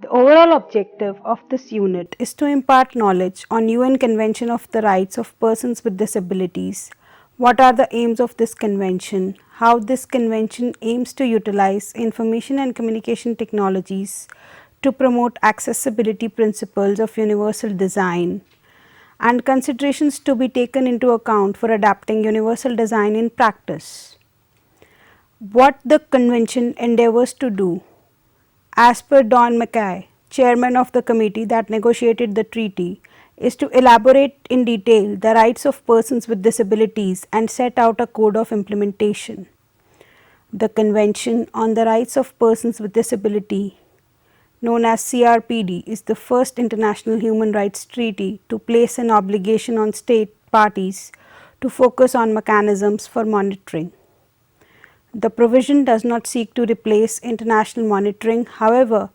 The overall objective of this unit is to impart knowledge on UN Convention of the Rights of Persons with Disabilities. What are the aims of this convention? How this convention aims to utilize information and communication technologies to promote accessibility principles of universal design and considerations to be taken into account for adapting universal design in practice. What the convention endeavors to do. As per Don Mackay, chairman of the committee that negotiated the treaty, is to elaborate in detail the rights of persons with disabilities and set out a code of implementation. The Convention on the Rights of Persons with Disability, known as CRPD, is the first international human rights treaty to place an obligation on state parties to focus on mechanisms for monitoring. The provision does not seek to replace international monitoring, however,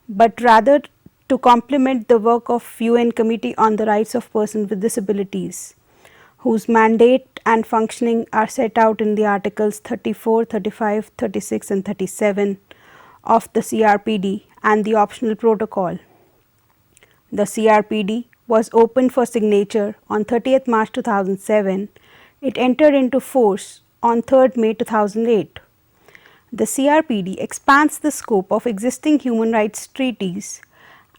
but rather to complement the work of UN Committee on the Rights of Persons with Disabilities, whose mandate and functioning are set out in the Articles 34, 35, 36 and 37 of the CRPD and the optional protocol. The CRPD was opened for signature on 30th March 2007. It entered into force on 3rd May 2008. The CRPD expands the scope of existing human rights treaties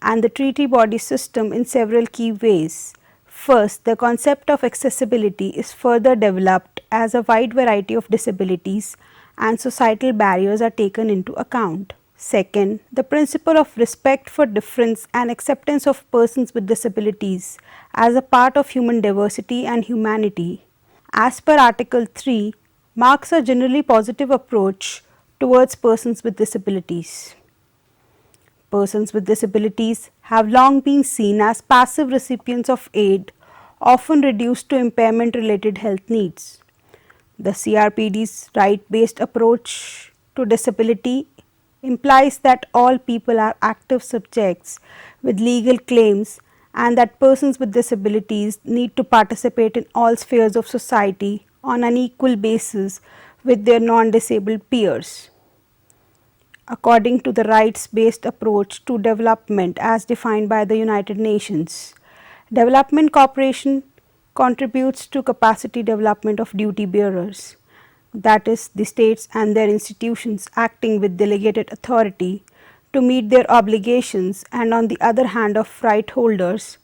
and the treaty body system in several key ways. First, the concept of accessibility is further developed as a wide variety of disabilities and societal barriers are taken into account. Second, the principle of respect for difference and acceptance of persons with disabilities as a part of human diversity and humanity, as per Article 3, marks a generally positive approach towards persons with disabilities. Persons with disabilities have long been seen as passive recipients of aid, often reduced to impairment related health needs. The CRPD's right-based approach to disability implies that all people are active subjects with legal claims and that persons with disabilities need to participate in all spheres of society on an equal basis with their non-disabled peers. According to the rights-based approach to development as defined by the United Nations, development cooperation contributes to capacity development of duty bearers, that is, the states and their institutions acting with delegated authority to meet their obligations, and on the other hand of right holders,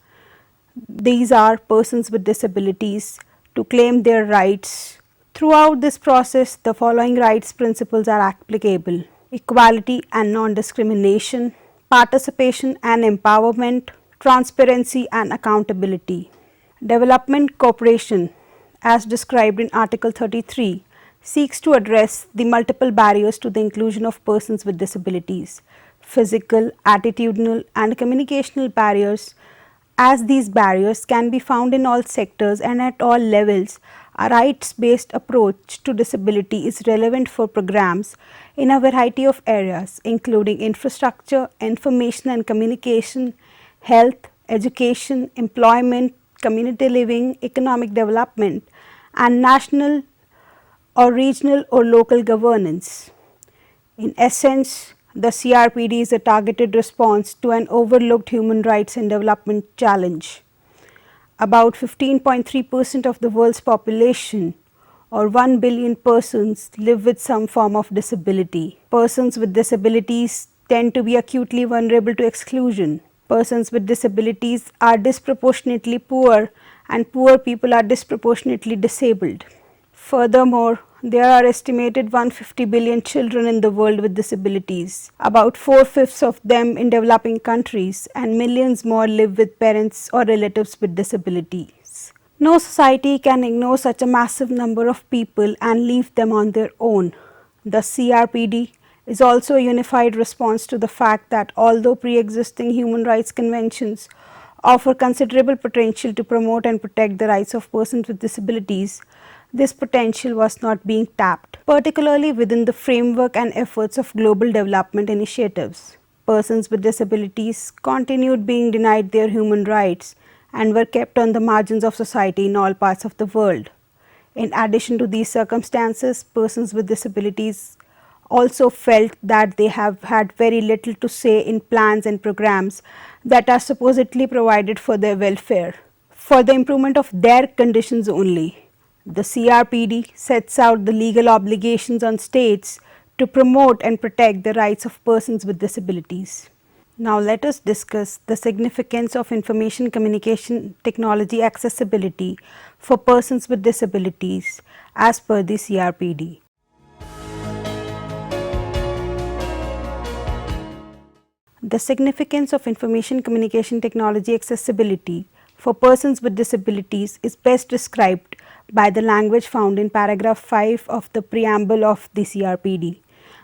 these are persons with disabilities, to claim their rights. Throughout this process, the following rights principles are applicable: equality and non-discrimination, participation and empowerment, transparency and accountability. Development cooperation, as described in Article 33, seeks to address the multiple barriers to the inclusion of persons with disabilities, physical, attitudinal and communicational barriers. As these barriers can be found in all sectors and at all levels, a rights-based approach to disability is relevant for programs in a variety of areas, including infrastructure, information and communication, health, education, employment, community living, economic development, and national or regional or local governance. In essence, the CRPD is a targeted response to an overlooked human rights and development challenge. About 15.3% of the world's population, or 1 billion persons, live with some form of disability. Persons with disabilities tend to be acutely vulnerable to exclusion. Persons with disabilities are disproportionately poor, and poor people are disproportionately disabled. Furthermore, there are estimated 150 billion children in the world with disabilities, about 4/5 of them in developing countries, and millions more live with parents or relatives with disabilities. No society can ignore such a massive number of people and leave them on their own. The CRPD is also a unified response to the fact that although pre-existing human rights conventions offer considerable potential to promote and protect the rights of persons with disabilities, this potential was not being tapped, particularly within the framework and efforts of global development initiatives. Persons with disabilities continued being denied their human rights and were kept on the margins of society in all parts of the world. In addition to these circumstances, persons with disabilities also felt that they have had very little to say in plans and programs that are supposedly provided for their welfare, for the improvement of their conditions only. The CRPD sets out the legal obligations on states to promote and protect the rights of persons with disabilities. Now, let us discuss the significance of information communication technology accessibility for persons with disabilities as per the CRPD. The significance of information communication technology accessibility for persons with disabilities is best described by the language found in paragraph 5 of the preamble of the CRPD,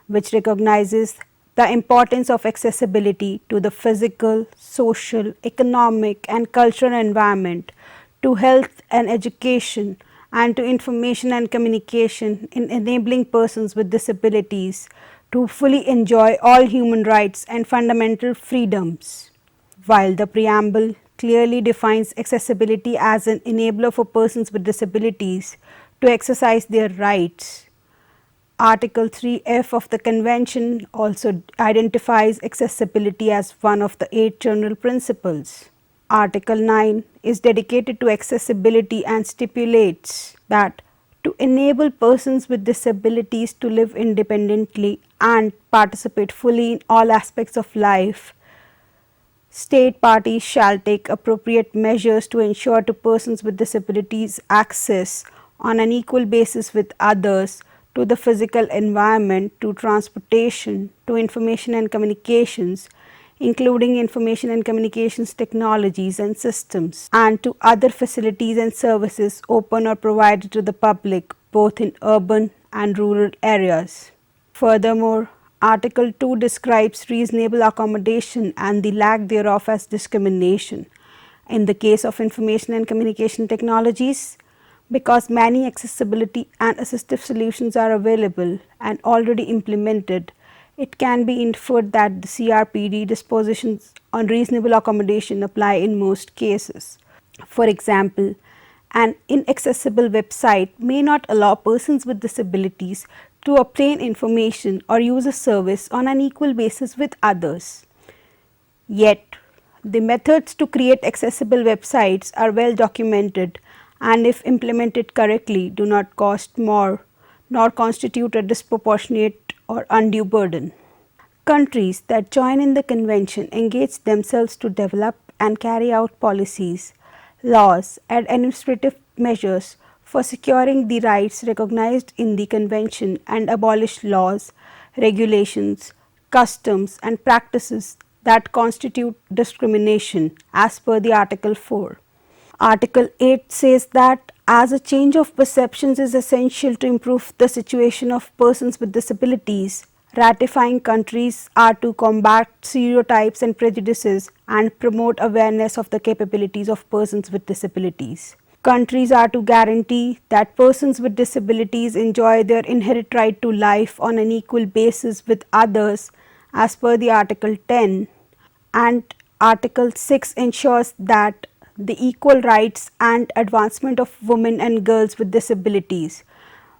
which recognizes the importance of accessibility to the physical, social, economic and cultural environment, to health and education, and to information and communication in enabling persons with disabilities to fully enjoy all human rights and fundamental freedoms. While the preamble clearly defines accessibility as an enabler for persons with disabilities to exercise their rights, Article 3F of the Convention also identifies accessibility as one of the 8 general principles. Article 9 is dedicated to accessibility and stipulates that to enable persons with disabilities to live independently and participate fully in all aspects of life, state parties shall take appropriate measures to ensure to persons with disabilities access on an equal basis with others to the physical environment, to transportation, to information and communications, including information and communications technologies and systems, and to other facilities and services open or provided to the public both in urban and rural areas. Furthermore, Article 2 describes reasonable accommodation and the lack thereof as discrimination. In the case of information and communication technologies, because many accessibility and assistive solutions are available and already implemented, it can be inferred that the CRPD dispositions on reasonable accommodation apply in most cases. For example, an inaccessible website may not allow persons with disabilities to obtain information or use a service on an equal basis with others. Yet, the methods to create accessible websites are well documented and if implemented correctly do not cost more nor constitute a disproportionate or undue burden. Countries that join in the convention engage themselves to develop and carry out policies, laws and administrative measures for securing the rights recognized in the convention and abolish laws, regulations, customs and practices that constitute discrimination as per the Article 4. Article 8 says that as a change of perceptions is essential to improve the situation of persons with disabilities, ratifying countries are to combat stereotypes and prejudices and promote awareness of the capabilities of persons with disabilities. Countries are to guarantee that persons with disabilities enjoy their inherent right to life on an equal basis with others as per the Article 10, and Article 6 ensures that the equal rights and advancement of women and girls with disabilities,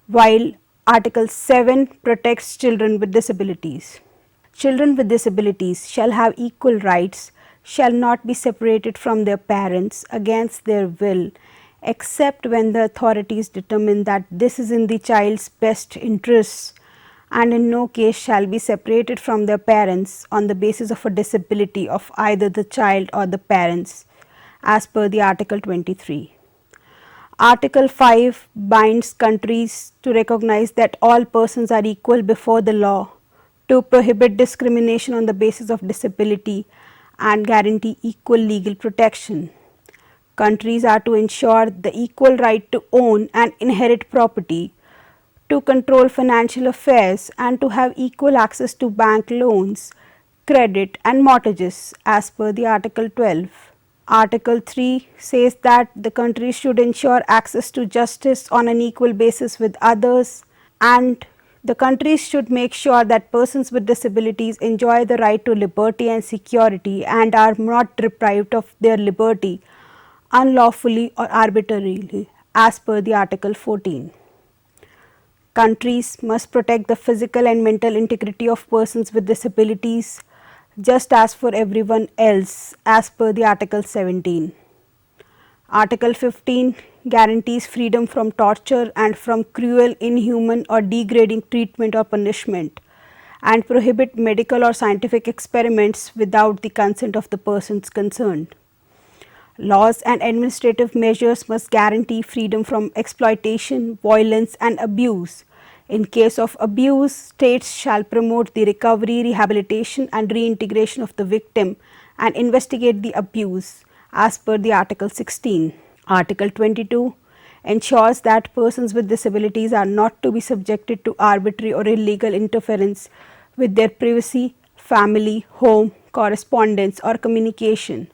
while Article 7 protects children with disabilities. Children with disabilities shall have equal rights, shall not be separated from their parents against their will, except when the authorities determine that this is in the child's best interests, and in no case shall be separated from their parents on the basis of a disability of either the child or the parents, as per the Article 23. Article 5 binds countries to recognize that all persons are equal before the law, to prohibit discrimination on the basis of disability and guarantee equal legal protection. Countries are to ensure the equal right to own and inherit property, to control financial affairs and to have equal access to bank loans, credit and mortgages as per the Article 12. Article 3 says that the countries should ensure access to justice on an equal basis with others, and the countries should make sure that persons with disabilities enjoy the right to liberty and security and are not deprived of their liberty unlawfully or arbitrarily as per the Article 14. Countries must protect the physical and mental integrity of persons with disabilities just as for everyone else as per the Article 17. Article 15 guarantees freedom from torture and from cruel, inhuman or degrading treatment or punishment, and prohibit medical or scientific experiments without the consent of the persons concerned. Laws and administrative measures must guarantee freedom from exploitation, violence and abuse. In case of abuse, states shall promote the recovery, rehabilitation and reintegration of the victim and investigate the abuse as per the Article 16. Article 22 ensures that persons with disabilities are not to be subjected to arbitrary or illegal interference with their privacy, family, home, correspondence or communication.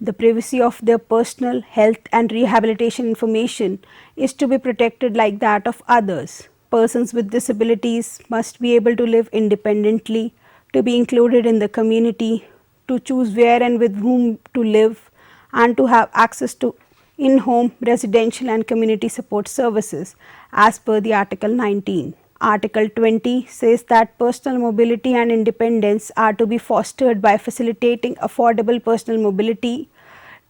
The privacy of their personal, health and rehabilitation information is to be protected like that of others. Persons with disabilities must be able to live independently, to be included in the community, to choose where and with whom to live, and to have access to in-home, residential and community support services as per the Article 19. Article 20 says that personal mobility and independence are to be fostered by facilitating affordable personal mobility,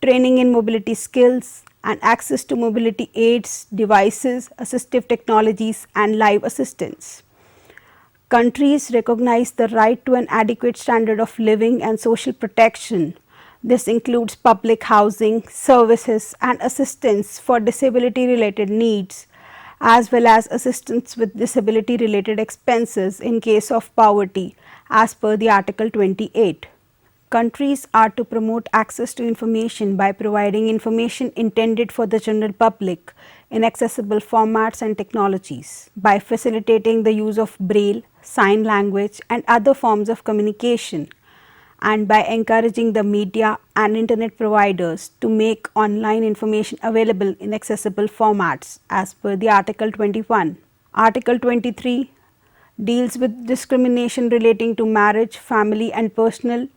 training in mobility skills and access to mobility aids, devices, assistive technologies and live assistance. Countries recognize the right to an adequate standard of living and social protection. This includes public housing, services and assistance for disability related needs, as well as assistance with disability related expenses in case of poverty as per the Article 28. Countries are to promote access to information by providing information intended for the general public in accessible formats and technologies, by facilitating the use of braille, sign language and other forms of communication, and by encouraging the media and internet providers to make online information available in accessible formats as per the Article 21. Article 23 deals with discrimination relating to marriage, family and personal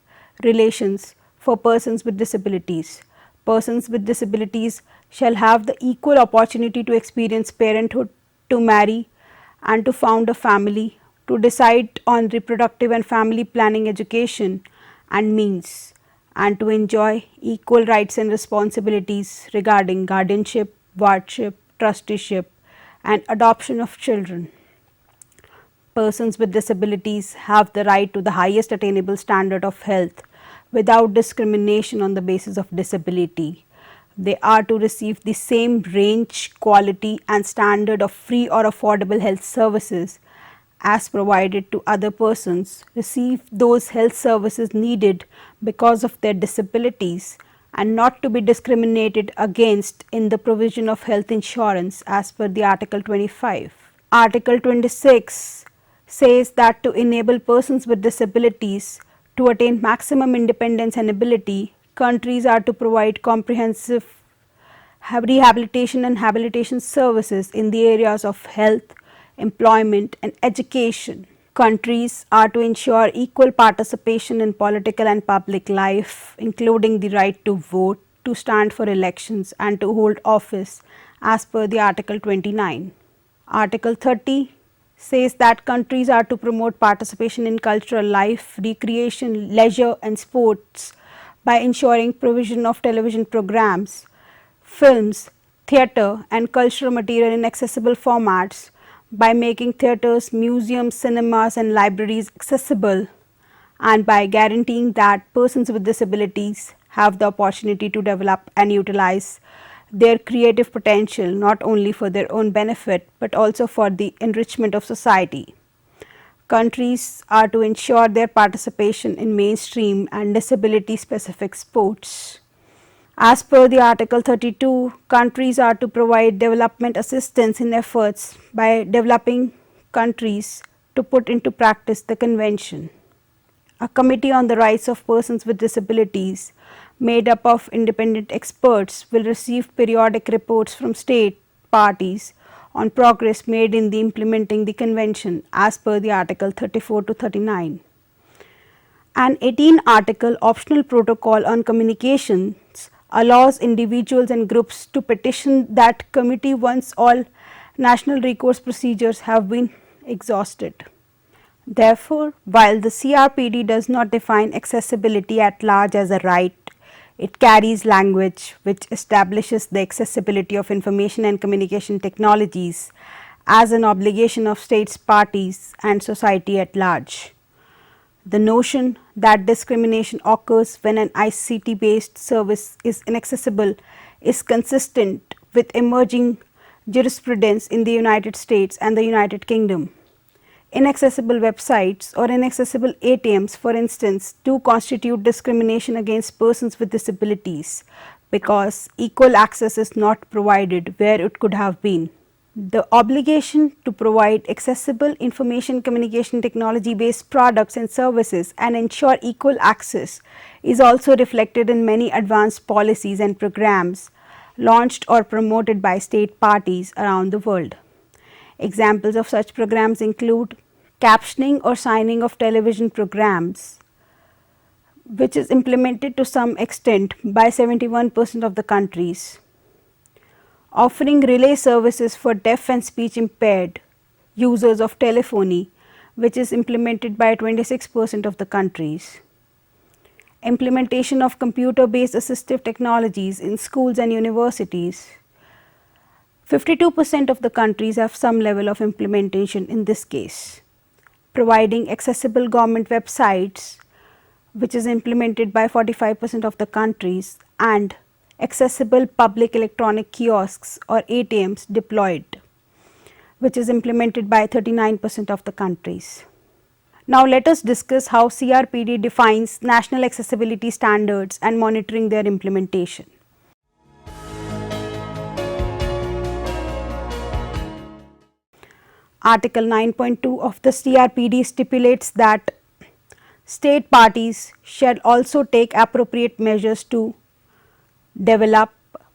relations for persons with disabilities. Persons with disabilities shall have the equal opportunity to experience parenthood, to marry and to found a family, to decide on reproductive and family planning education and means, and to enjoy equal rights and responsibilities regarding guardianship, wardship, trusteeship and adoption of children. Persons with disabilities have the right to the highest attainable standard of health without discrimination on the basis of disability. They are to receive the same range, quality and standard of free or affordable health services as provided to other persons, receive those health services needed because of their disabilities and not to be discriminated against in the provision of health insurance as per the Article 25. Article 26 says that to enable persons with disabilities to attain maximum independence and ability, countries are to provide comprehensive rehabilitation and habilitation services in the areas of health, employment and education. Countries are to ensure equal participation in political and public life, including the right to vote, to stand for elections and to hold office as per the Article 29. Article 30 says that countries are to promote participation in cultural life, recreation, leisure and sports by ensuring provision of television programs, films, theatre and cultural material in accessible formats, by making theatres, museums, cinemas and libraries accessible, and by guaranteeing that persons with disabilities have the opportunity to develop and utilize their creative potential not only for their own benefit but also for the enrichment of society. Countries are to ensure their participation in mainstream and disability specific sports. As per the Article 32, countries are to provide development assistance in efforts by developing countries to put into practice the convention. A committee on the rights of persons with disabilities made up of independent experts will receive periodic reports from state parties on progress made in the implementing the convention as per the Article 34 to 39. An 18 article optional protocol on communications allows individuals and groups to petition that committee once all national recourse procedures have been exhausted. Therefore, while the CRPD does not define accessibility at large as a right, it carries language which establishes the accessibility of information and communication technologies as an obligation of states, parties and society at large. The notion that discrimination occurs when an ICT based service is inaccessible is consistent with emerging jurisprudence in the United States and the United Kingdom. Inaccessible websites or inaccessible ATMs, for instance, do constitute discrimination against persons with disabilities because equal access is not provided where it could have been. The obligation to provide accessible information communication technology based products and services and ensure equal access is also reflected in many advanced policies and programs launched or promoted by state parties around the world. Examples of such programs include captioning or signing of television programs, which is implemented to some extent by 71% of the countries. Offering relay services for deaf and speech impaired users of telephony, which is implemented by 26% of the countries. Implementation of computer based assistive technologies in schools and universities. 52% of the countries have some level of implementation in this case. Providing accessible government websites, which is implemented by 45% of the countries, and accessible public electronic kiosks or ATMs deployed, which is implemented by 39% of the countries. Now, let us discuss how CRPD defines national accessibility standards and monitoring their implementation. Article 9.2 of the CRPD stipulates that state parties shall also take appropriate measures to develop,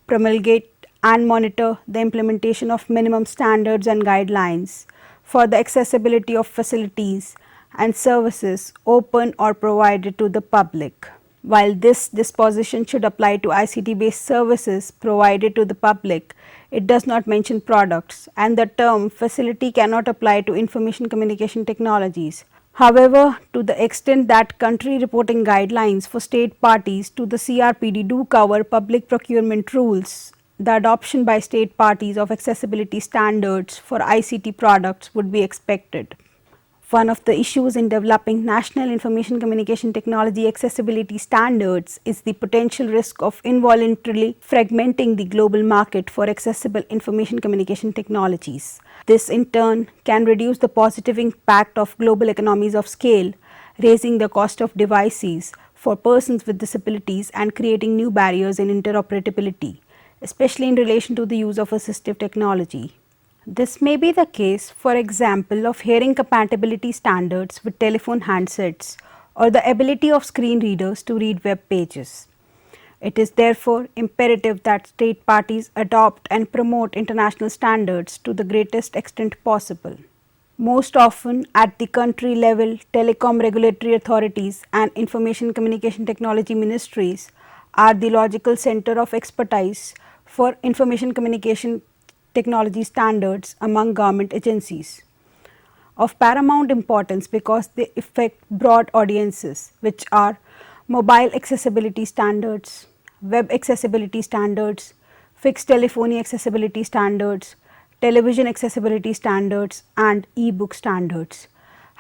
promulgate and monitor the implementation of minimum standards and guidelines for the accessibility of facilities and services open or provided to the public. While this disposition should apply to ICT based services provided to the public, it does not mention products, and the term facility cannot apply to information communication technologies. However, to the extent that country reporting guidelines for state parties to the CRPD do cover public procurement rules, the adoption by state parties of accessibility standards for ICT products would be expected. One of the issues in developing national information communication technology accessibility standards is the potential risk of involuntarily fragmenting the global market for accessible information communication technologies. This in turn can reduce the positive impact of global economies of scale, raising the cost of devices for persons with disabilities and creating new barriers in interoperability, especially in relation to the use of assistive technology. This may be the case, for example, of hearing compatibility standards with telephone handsets or the ability of screen readers to read web pages. It is therefore imperative that state parties adopt and promote international standards to the greatest extent possible. Most often at the country level, telecom regulatory authorities and information communication technology ministries are the logical center of expertise for information communication technology standards among government agencies. Of paramount importance because they affect broad audiences, which are mobile accessibility standards, web accessibility standards, fixed telephony accessibility standards, television accessibility standards and e-book standards.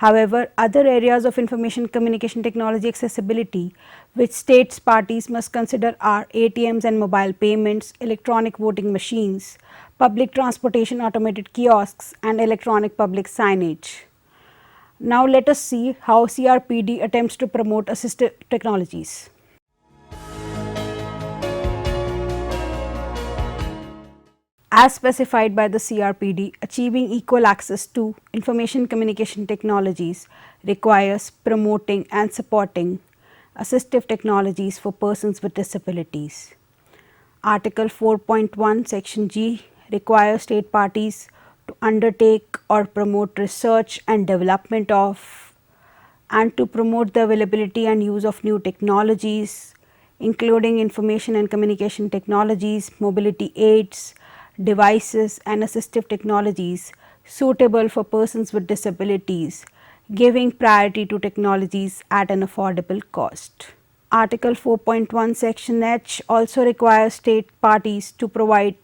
However, other areas of information communication technology accessibility which states parties must consider are ATMs and mobile payments, electronic voting machines, public transportation automated kiosks and electronic public signage. Now, let us see how CRPD attempts to promote assistive technologies. As specified by the CRPD, achieving equal access to information communication technologies requires promoting and supporting assistive technologies for persons with disabilities. Article 4.1 Section G requires state parties to undertake or promote research and development of and to promote the availability and use of new technologies, including information and communication technologies, mobility aids, devices and assistive technologies suitable for persons with disabilities, giving priority to technologies at an affordable cost. Article 4.1 Section H also requires state parties to provide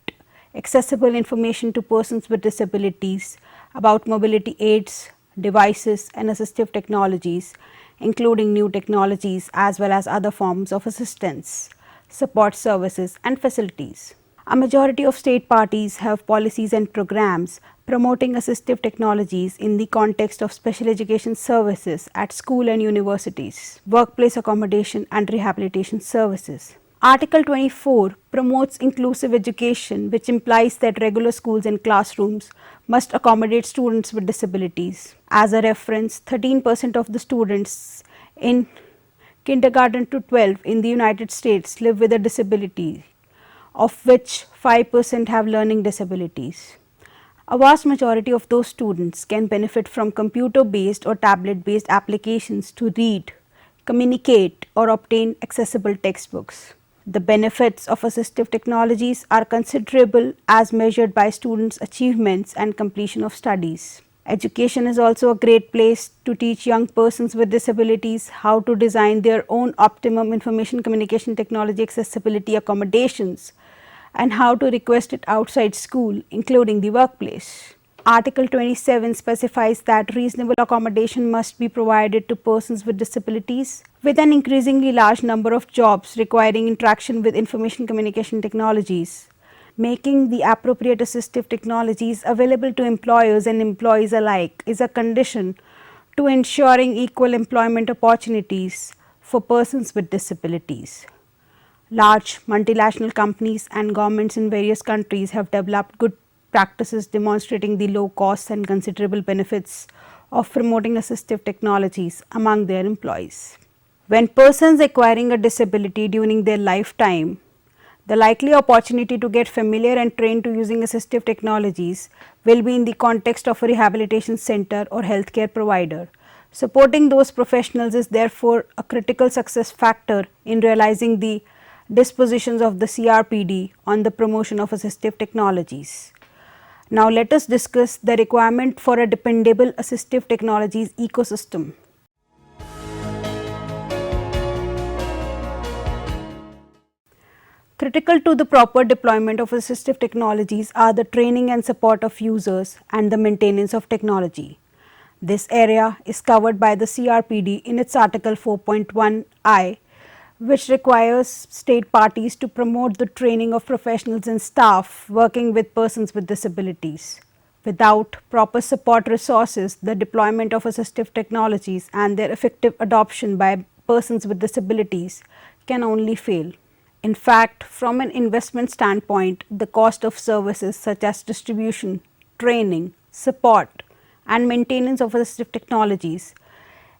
accessible information to persons with disabilities about mobility aids, devices and assistive technologies, including new technologies as well as other forms of assistance, support services and facilities. A majority of state parties have policies and programs promoting assistive technologies in the context of special education services at school and universities, workplace accommodation and rehabilitation services. Article 24 promotes inclusive education, which implies that regular schools and classrooms must accommodate students with disabilities. As a reference, 13% of the students in kindergarten to 12 in the United States live with a disability, of which 5% have learning disabilities. A vast majority of those students can benefit from computer-based or tablet-based applications to read, communicate or obtain accessible textbooks. The benefits of assistive technologies are considerable as measured by students' achievements and completion of studies. Education is also a great place to teach young persons with disabilities how to design their own optimum information communication technology accessibility accommodations and how to request it outside school, including the workplace. Article 27 specifies that reasonable accommodation must be provided to persons with disabilities. With an increasingly large number of jobs requiring interaction with information communication technologies, making the appropriate assistive technologies available to employers and employees alike is a condition to ensuring equal employment opportunities for persons with disabilities. Large multinational companies and governments in various countries have developed good practices demonstrating the low costs and considerable benefits of promoting assistive technologies among their employees. When persons acquiring a disability during their lifetime, the likely opportunity to get familiar and trained to using assistive technologies will be in the context of a rehabilitation center or healthcare provider. Supporting those professionals is therefore a critical success factor in realizing the dispositions of the CRPD on the promotion of assistive technologies. Now let us discuss the requirement for a dependable assistive technologies ecosystem. Critical to the proper deployment of assistive technologies are the training and support of users and the maintenance of technology. This area is covered by the CRPD in its Article 4.1I, which requires state parties to promote the training of professionals and staff working with persons with disabilities. Without proper support resources, the deployment of assistive technologies and their effective adoption by persons with disabilities can only fail. In fact, from an investment standpoint, the cost of services such as distribution, training, support and maintenance of assistive technologies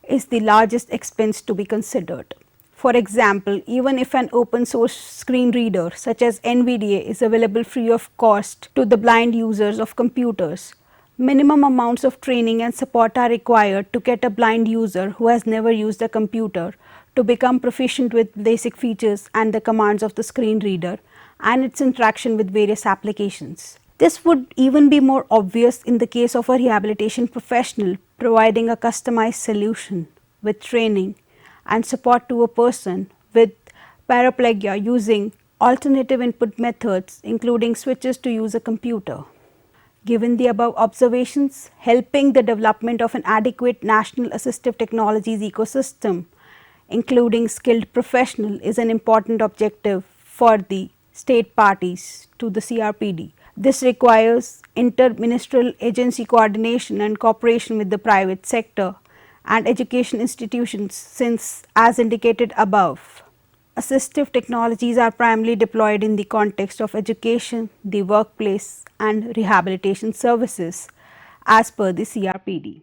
is the largest expense to be considered. For example, even if an open source screen reader such as NVDA is available free of cost to the blind users of computers, minimum amounts of training and support are required to get a blind user who has never used a computer to become proficient with basic features and the commands of the screen reader and its interaction with various applications. This would even be more obvious in the case of a rehabilitation professional providing a customized solution with training and support to a person with paraplegia using alternative input methods including switches to use a computer. Given the above observations, helping the development of an adequate national assistive technologies ecosystem including skilled professional is an important objective for the state parties to the CRPD. This requires interministerial agency coordination and cooperation with the private sector and education institutions since, as indicated above, assistive technologies are primarily deployed in the context of education, the workplace and rehabilitation services as per the CRPD.